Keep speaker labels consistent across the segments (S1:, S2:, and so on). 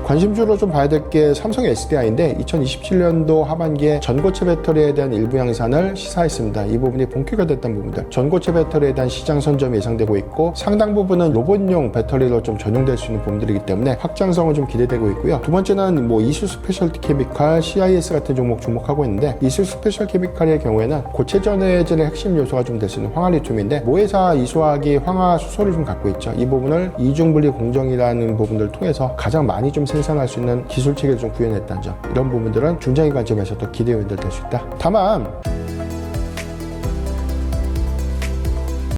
S1: 관심주로 좀 봐야 될 게 삼성 SDI인데 2027년도 하반기에 전고체 배터리에 대한 일부 양산을 시사했습니다. 이 부분이 본격화됐던 부분들, 전고체 배터리에 대한 시장 선점이 예상되고 있고 상당 부분은 로봇용 배터리로 좀 전용될 수 있는 부분들이기 때문에 확장성은 좀 기대되고 있고요. 두 번째는 이수 스페셜티 케미칼, CIS 같은 종목 주목하고 있는데 이수 스페셜 케미칼의 경우에는 고체 전해질의 핵심 요소가 좀 될 수 있는 황화리튬인데 모회사 이수화학이 황화수소를 좀 갖고 있죠. 이 부분을 이중분리 공정이라는 부분들을 통해서 가장 많이 좀 생산할 수 있는 기술 체계를 좀 구현했다는 점, 이런 부분들은 중장기 관점에서도 기대 요인들 될 수 있다. 다만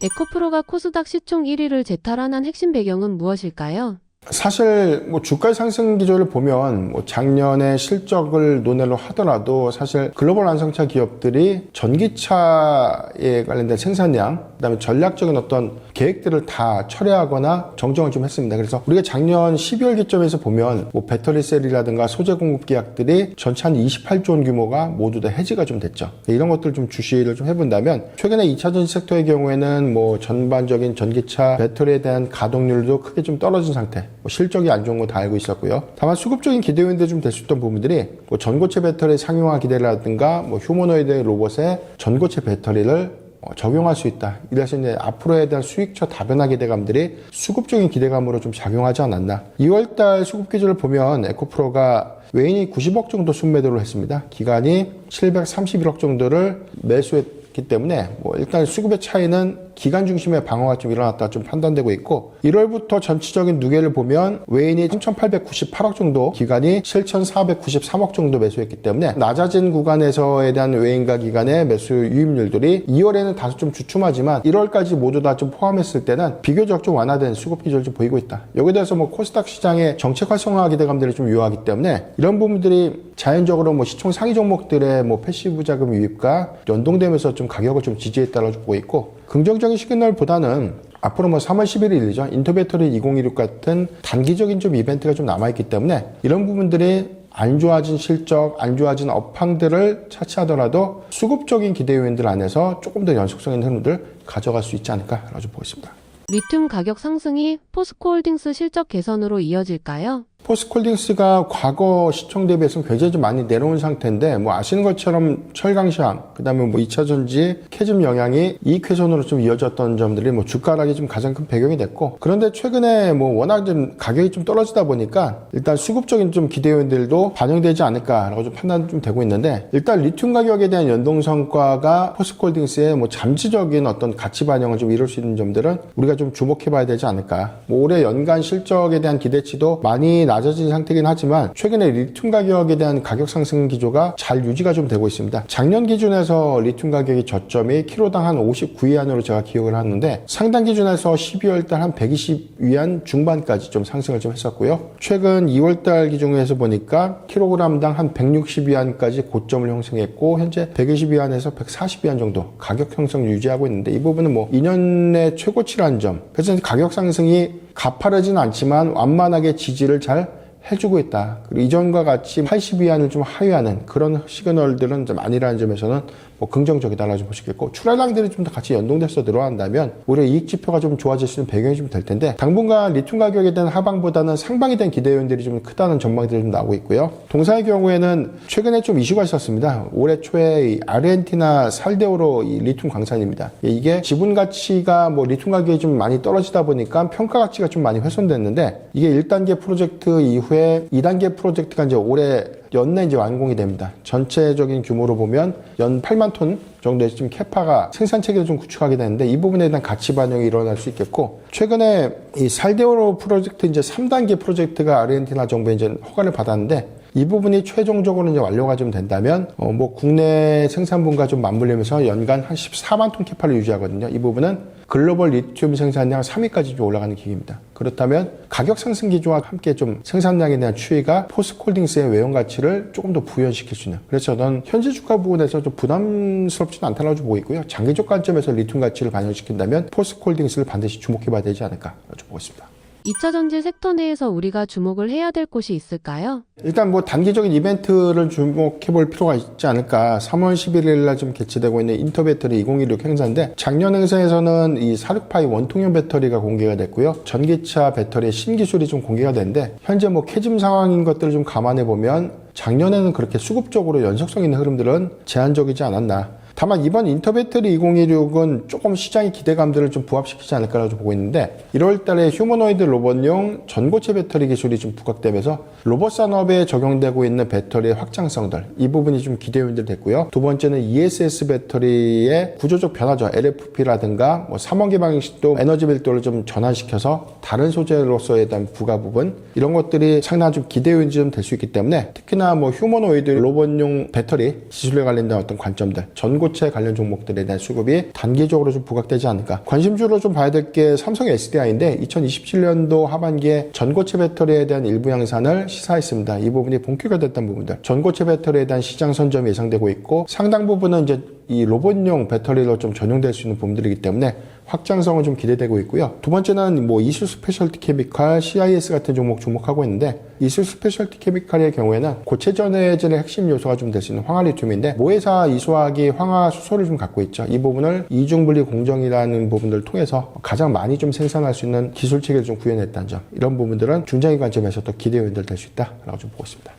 S2: 에코프로가 코스닥 시총 1위를 재탈환한 핵심 배경은 무엇일까요?
S1: 사실 주가 상승 기조를 보면 작년에 실적을 논외로 하더라도 사실 글로벌 완성차 기업들이 전기차에 관련된 생산량, 그다음에 전략적인 어떤 계획들을 다 철회하거나 정정을 좀 했습니다. 그래서 우리가 작년 12월 기점에서 보면 배터리 셀이라든가 소재 공급 계약들이 전체 한 28조 원 규모가 모두 다 해지가 좀 됐죠. 이런 것들 좀 주시를 좀 해본다면 최근에 2차 전지 섹터의 경우에는 전반적인 전기차 배터리에 대한 가동률도 크게 좀 떨어진 상태, 실적이 안 좋은 거 다 알고 있었고요. 다만 수급적인 기대 요인들 좀 될 수 있던 부분들이 전고체 배터리 상용화 기대라든가 휴머노이드 로봇의 전고체 배터리를 적용할 수 있다. 이래서 이제 앞으로에 대한 수익처 다변화 기대감들이 수급적인 기대감으로 좀 작용하지 않았나. 2월달 수급 기조를 보면 에코프로가 외인이 90억 정도 순매도를 했습니다. 기간이 731억 정도를 매수했기 때문에 일단 수급의 차이는 기간 중심의 방어가 좀 일어났다 좀 판단되고 있고 1월부터 전체적인 누계를 보면 외인이 3,898억 정도, 기간이 7,493억 정도 매수했기 때문에 낮아진 구간에서에 대한 외인과 기간의 매수 유입률들이 2월에는 다소 좀 주춤하지만 1월까지 모두 다 좀 포함했을 때는 비교적 좀 완화된 수급 기조를 좀 보이고 있다. 여기에 대해서 코스닥 시장의 정책 활성화 기대감들이 좀 유효하기 때문에 이런 부분들이 자연적으로 시총 상위 종목들의 패시브 자금 유입과 연동되면서 좀 가격을 좀 지지했다라고 보고 있고, 긍정적인 시그널보다는 앞으로 3월 11일이죠. 인터배터리 2016 같은 단기적인 좀 이벤트가 좀 남아있기 때문에 이런 부분들이 안 좋아진 실적, 안 좋아진 업황들을 차치하더라도 수급적인 기대 요인들 안에서 조금 더 연속성 있는 흐름들 가져갈 수 있지 않을까라고 보고 있습니다.
S2: 리튬 가격 상승이 포스코홀딩스 실적 개선으로 이어질까요?
S1: 포스코홀딩스가 과거 시총 대비해서 굉장히 좀 많이 내려온 상태인데 아시는 것처럼 철강시황, 그다음에 2차 전지 캐즘 영향이 이익 훼손으로 좀 이어졌던 점들이 주가락이 좀 가장 큰 배경이 됐고, 그런데 최근에 워낙 좀 가격이 좀 떨어지다 보니까 일단 수급적인 좀 기대 요인들도 반영되지 않을까라고 좀 판단 좀 되고 있는데, 일단 리튬 가격에 대한 연동 성과가 포스코홀딩스의 잠재적인 어떤 가치 반영을 좀 이룰 수 있는 점들은 우리가 좀 주목해 봐야 되지 않을까. 올해 연간 실적에 대한 기대치도 많이 낮아진 상태긴 하지만 최근에 리튬 가격에 대한 가격 상승 기조가 잘 유지가 좀 되고 있습니다. 작년 기준에서 리튬 가격이 저점이 키로당 한 59위안으로 제가 기억을 하는데 상당 기준에서 12월달 한 120위안 중반까지 좀 상승을 좀 했었고요. 최근 2월달 기준에서 보니까 킬로그램당 한 160위안까지 고점을 형성했고 현재 120위안에서 140위안 정도 가격 형성 유지하고 있는데, 이 부분은 2년의 최고치라는 점, 그래서 가격 상승이 가파르진 않지만 완만하게 지지를 잘 해주고 있다. 그리고 이전과 같이 80위안을 좀 하회하는 그런 시그널들은 좀 아니라는 점에서는 긍정적이다라고 볼 수 있겠고, 출하량들이 좀 더 같이 연동돼서 들어간다면 오히려 이익 지표가 좀 좋아질 수 있는 배경이 좀 될 텐데, 당분간 리튬 가격에 대한 하방보다는 상방에 대한 기대 요인들이 좀 크다는 전망들이 좀 나오고 있고요. 동사의 경우에는 최근에 좀 이슈가 있었습니다. 올해 초에 아르헨티나 살데오로 리튬 광산입니다. 이게 지분 가치가 리튬 가격이 좀 많이 떨어지다 보니까 평가 가치가 좀 많이 훼손됐는데, 이게 1단계 프로젝트 이후에 2단계 프로젝트가 이제 올해 연내 이제 완공이 됩니다. 전체적인 규모로 보면 연 8만 톤 정도의 지금 캐파가 생산 체계를 좀 구축하게 되는데, 이 부분에 대한 가치 반영이 일어날 수 있겠고, 최근에 이 살데오로 프로젝트 이제 3단계 프로젝트가 아르헨티나 정부에 이제 허가를 받았는데, 이 부분이 최종적으로 이제 완료가 좀 된다면 국내 생산분과 좀 맞물리면서 연간 한 14만 톤 캐파를 유지하거든요. 이 부분은 글로벌 리튬 생산량 3위까지 좀 올라가는 기기입니다. 그렇다면 가격 상승 기조와 함께 좀 생산량에 대한 추이가 포스코홀딩스의 외형 가치를 조금 더 부연시킬 수 있는, 그래서 저는 현재 주가 부분에서 좀 부담스럽지는 않다고 보고 있고요. 장기적 관점에서 리튬 가치를 반영시킨다면 포스코홀딩스를 반드시 주목해 봐야 되지 않을까 보고 있습니다.
S2: 2차 전지 섹터 내에서 우리가 주목을 해야 될 곳이 있을까요?
S1: 일단 뭐 단기적인 이벤트를 주목해 볼 필요가 있지 않을까. 3월 11일 날 좀 개최되고 있는 인터배터리 2016 행사인데, 작년 행사에서는 이 46파이 원통형 배터리가 공개가 됐고요. 전기차 배터리의 신기술이 좀 공개가 됐는데, 현재 뭐 캐즘 상황인 것들을 좀 감안해 보면 작년에는 그렇게 수급적으로 연속성 있는 흐름들은 제한적이지 않았나. 다만 이번 인터배터리 2016은 조금 시장의 기대감들을 좀 부합시키지 않을까라고 보고 있는데, 1월 달에 휴머노이드 로봇용 전고체 배터리 기술이 좀 부각되면서 로봇 산업에 적용되고 있는 배터리의 확장성들, 이 부분이 좀 기대 요인들이 됐고요. 두 번째는 ESS 배터리의 구조적 변화죠. LFP라든가 뭐 3원기 방식도 에너지 밀도를 좀 전환시켜서 다른 소재로서에 대한 부가 부분, 이런 것들이 상당히 좀 기대 요인이 좀 될 수 있기 때문에, 특히나 뭐 휴머노이드 로봇용 배터리 기술에 관련된 어떤 관점들, 전고체 관련 종목들에 대한 수급이 단기적으로 좀 부각되지 않을까. 관심주로 좀 봐야 될 게 삼성 SDI인데, 2027년도 하반기에 전고체 배터리에 대한 일부 양산을 시사했습니다. 이 부분이 본격화 됐던 부분들, 전고체 배터리에 대한 시장 선점이 예상되고 있고, 상당 부분은 이제 이 로봇용 배터리로 좀 전용될 수 있는 부분들이기 때문에 확장성은 좀 기대되고 있고요. 두 번째는 뭐 이수 스페셜티 케미칼, CIS 같은 종목 주목하고 있는데, 이수 스페셜티 케미칼의 경우에는 고체 전해질의 핵심 요소가 좀 될 수 있는 황화리튬인데, 모회사 이수화학이 황화수소를 좀 갖고 있죠. 이 부분을 이중분리 공정이라는 부분들을 통해서 가장 많이 좀 생산할 수 있는 기술 체계를 좀 구현했다는 점, 이런 부분들은 중장기 관점에서 또 기대 요인들 될 수 있다라고 좀 보고 있습니다.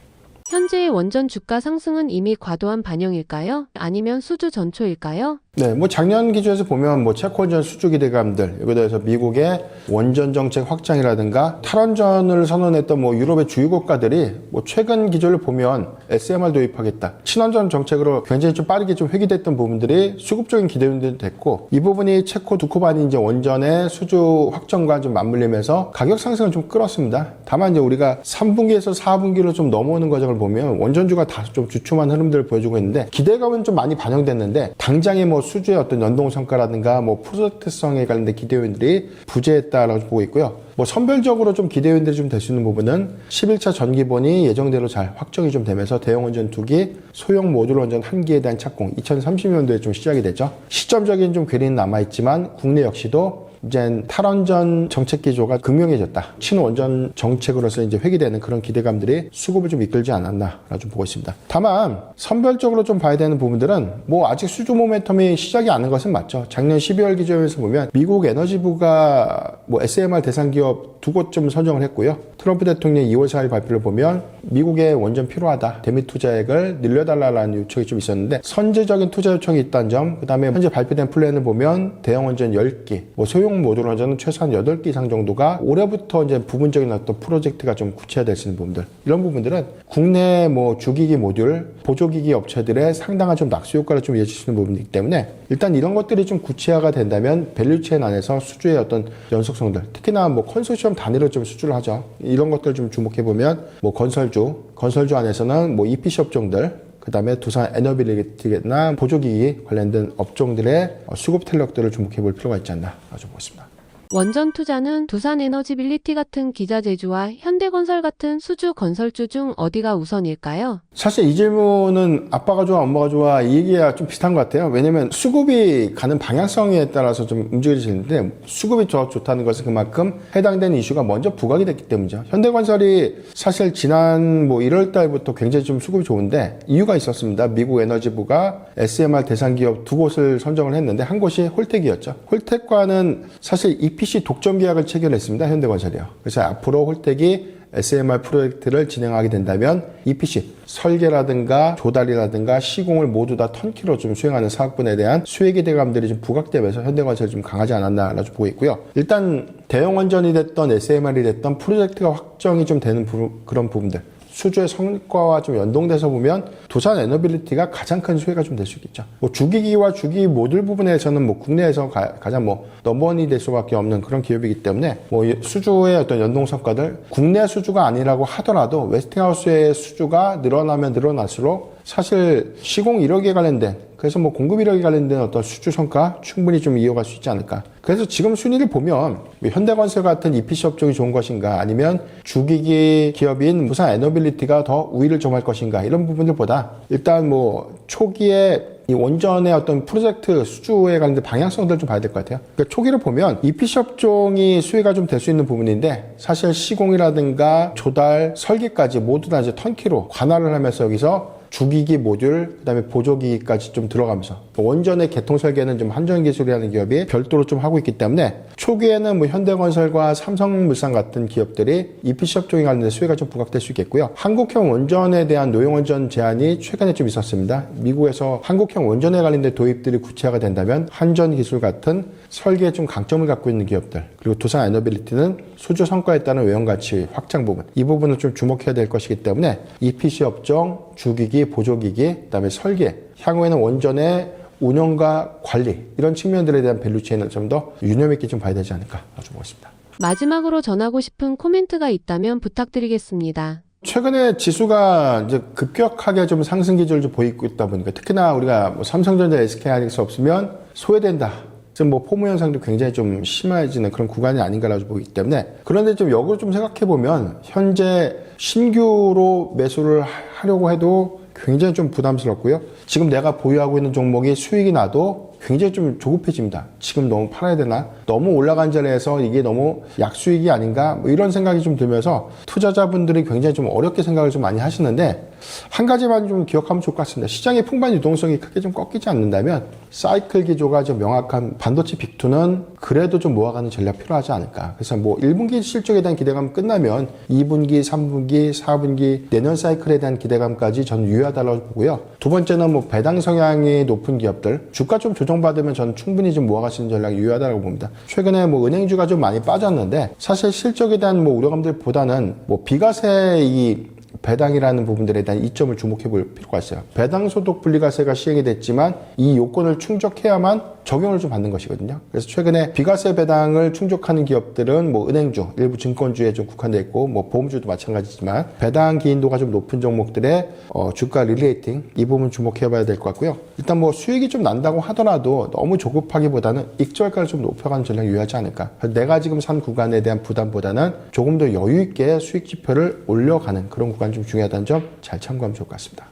S2: 현재의 원전 주가 상승은 이미 과도한 반영일까요? 아니면 수주 전초일까요?
S1: 네, 뭐 작년 기준에서 보면 뭐 체코 원전 수주 기대감들, 여기에 대해서 미국의 원전 정책 확장이라든가 탈원전을 선언했던 뭐 유럽의 주요 국가들이 뭐 최근 기조를 보면 SMR 도입하겠다, 친원전 정책으로 굉장히 좀 빠르게 좀 회귀됐던 부분들이 수급적인 기대감들이 됐고, 이 부분이 체코 두코바니 이제 원전의 수주 확정과 좀 맞물리면서 가격 상승을 좀 끌었습니다. 다만 이제 우리가 3분기에서 4분기로 좀 넘어오는 과정을 보면 원전주가 다소 좀 주춤한 흐름들을 보여주고 있는데, 기대감은 좀 많이 반영됐는데 당장의 뭐 수주의 어떤 연동 성과라든가 뭐 프로젝트성에 관련된 기대 요인들이 부재했다라고 보고 있고요. 뭐 선별적으로 좀 기대 요인들이 좀 될 수 있는 부분은 11차 전기본이 예정대로 잘 확정이 좀 되면서 대형 원전 2기, 소형 모듈 원전 1기에 대한 착공 2030년도에 좀 시작이 되죠. 시점적인 좀 괴리는 남아있지만 국내 역시도 이제 탈원전 정책 기조가 극명해졌다, 친원전 정책으로서 이제 회귀되는 그런 기대감들이 수급을 좀 이끌지 않았나라고 좀 보고 있습니다. 다만 선별적으로 좀 봐야 되는 부분들은 뭐 아직 수주 모멘텀이 시작이 안 한 것은 맞죠. 작년 12월 기조에서 보면 미국 에너지부가 뭐 SMR 대상 기업 2곳 좀 선정을 했고요. 트럼프 대통령이 2월 4일 발표를 보면 미국의 원전 필요하다, 대미 투자액을 늘려달라는 요청이 좀 있었는데, 선제적인 투자 요청이 있다는 점, 그 다음에 현재 발표된 플랜을 보면 대형 원전 10기, 뭐 소형 모듈 원전은 최소한 8기 이상 정도가 올해부터 이제 부분적인 어떤 프로젝트가 좀 구체화될 수 있는 부분들, 이런 부분들은 국내 뭐 주기기 모듈, 보조기기 업체들의 상당한 좀 낙수 효과를 좀 이어질 수 있는 부분이기 때문에, 일단 이런 것들이 좀 구체화가 된다면 밸류체인 안에서 수주의 어떤 연속성들, 특히나 뭐 컨소시엄 단위로 좀 수주를 하죠. 이런 것들 좀 주목해 보면 뭐 건설주 안에서는 뭐 EPC 업종들, 그 다음에 두산 에너빌리티나 보조기기 관련된 업종들의 수급 탄력들을 주목해 볼 필요가 있지 않나 아주 보겠습니다.
S2: 원전 투자는 두산에너지빌리티 같은 기자재주와 현대건설 같은 수주 건설주 중 어디가 우선일까요?
S1: 사실 이 질문은 아빠가 좋아 엄마가 좋아 이 얘기가 좀 비슷한 것 같아요. 왜냐면 수급이 가는 방향성에 따라서 좀 움직여지는데, 수급이 더 좋다는 것은 그만큼 해당되는 이슈가 먼저 부각이 됐기 때문이죠. 현대건설이 사실 지난 뭐 1월 달부터 굉장히 좀 수급이 좋은데 이유가 있었습니다. 미국 에너지부가 SMR 대상 기업 2곳을 선정을 했는데, 한 곳이 홀텍이었죠. 홀텍과는 사실 EPC 독점 계약을 체결했습니다. 현대건설이요. 그래서 앞으로 홀텍이 SMR 프로젝트를 진행하게 된다면 EPC, 설계라든가 조달이라든가 시공을 모두 다 턴키로 좀 수행하는 사업분에 대한 수혜 기대감들이 좀 부각되면서 현대건설이 좀 강하지 않았나라고 보고 있고요. 일단 대형 원전이 됐던 SMR이 됐던 프로젝트가 확정이 좀 되는 그런 부분들, 수주의 성과와 좀 연동돼서 보면 두산 에너빌리티가 가장 큰 수혜가 좀 될 수 있겠죠. 뭐 주기기와 주기 모듈 부분에서는 뭐 국내에서 가장 뭐 넘버원이 될 수밖에 없는 그런 기업이기 때문에, 뭐 수주의 어떤 연동 성과들, 국내 수주가 아니라고 하더라도 웨스팅하우스의 수주가 늘어나면 늘어날수록 사실 시공 이력에 관련된, 그래서 뭐 공급 이력에 관련된 어떤 수주 성과 충분히 좀 이어갈 수 있지 않을까. 그래서 지금 순위를 보면 현대건설 같은 EPC 업종이 좋은 것인가, 아니면 주기기 기업인 두산 에너빌리티가 더 우위를 점할 것인가, 이런 부분들보다 일단 뭐 초기에 이 원전의 어떤 프로젝트 수주에 관련된 방향성들을 좀 봐야 될 것 같아요. 그러니까 초기를 보면 EPC 업종이 수혜가 좀 될 수 있는 부분인데 사실 시공이라든가 조달, 설계까지 모두 다 이제 턴키로 관할을 하면서 여기서 주기기 모듈, 그다음에 보조기기까지 좀 들어가면서 원전의 개통 설계는 좀 한전기술이라는 기업이 별도로 좀 하고 있기 때문에 초기에는 뭐 현대건설과 삼성물산 같은 기업들이 EPC 업종에 관련된 수혜가 좀 부각될 수 있겠고요. 한국형 원전에 대한 노용원전 제한이 최근에 좀 있었습니다. 미국에서 한국형 원전에 관련된 도입들이 구체화가 된다면 한전기술 같은 설계에 좀 강점을 갖고 있는 기업들, 그리고 두산 에너빌리티는 수주 성과에 따른 외형가치 확장 부분, 이 부분을 좀 주목해야 될 것이기 때문에 EPC 업종, 주기기, 보조기기, 그다음에 설계, 향후에는 원전의 운영과 관리, 이런 측면들에 대한 밸류체인을 좀 더 유념 있게 좀 봐야 되지 않을까 좀 보겠습니다.
S2: 마지막으로 전하고 싶은 코멘트가 있다면 부탁드리겠습니다.
S1: 최근에 지수가 이제 급격하게 좀 상승 기조를 좀 보이고 있다 보니까 특히나 우리가 뭐 삼성전자, SK하이닉스 없으면 소외된다. 지금 뭐 포무 현상도 굉장히 좀 심해지는 그런 구간이 아닌가라고 보기 때문에, 그런데 좀 역으로 좀 생각해 보면 현재 신규로 매수를 하려고 해도 굉장히 좀 부담스럽고요. 지금 내가 보유하고 있는 종목이 수익이 나도 굉장히 좀 조급해집니다. 지금 너무 팔아야 되나? 너무 올라간 자리에서 이게 너무 약수익이 아닌가? 뭐 이런 생각이 좀 들면서 투자자분들이 굉장히 좀 어렵게 생각을 좀 많이 하시는데, 한 가지만 좀 기억하면 좋을 것 같습니다. 시장의 풍부한 유동성이 크게 좀 꺾이지 않는다면 사이클 기조가 좀 명확한 반도체 빅2는 그래도 좀 모아가는 전략 필요하지 않을까. 그래서 뭐 1분기 실적에 대한 기대감 끝나면 2분기, 3분기, 4분기 내년 사이클에 대한 기대감까지 저는 유효하다고 보고요. 두 번째는 뭐 배당 성향이 높은 기업들, 주가 좀 조정받으면 저는 충분히 좀 모아갈 수 있는 전략이 유효하다고 봅니다. 최근에 뭐 은행주가 좀 많이 빠졌는데 사실 실적에 대한 뭐 우려감들보다는 뭐 비과세 이 배당이라는 부분들에 대한 이점을 주목해 볼 필요가 있어요. 배당 소득 분리과세가 시행이 됐지만 이 요건을 충족해야만 적용을 좀 받는 것이거든요. 그래서 최근에 비과세 배당을 충족하는 기업들은 뭐 은행주, 일부 증권주에 좀 국한되어 있고 뭐 보험주도 마찬가지지만 배당 기인도가 좀 높은 종목들의 주가 릴레이팅, 이 부분 주목해 봐야 될 것 같고요. 일단 뭐 수익이 좀 난다고 하더라도 너무 조급하기보다는 익절가를 좀 높여가는 전략이 유효하지 않을까. 내가 지금 산 구간에 대한 부담보다는 조금 더 여유 있게 수익 지표를 올려가는 그런 구간이 좀 중요하다는 점 잘 참고하면 좋을 것 같습니다.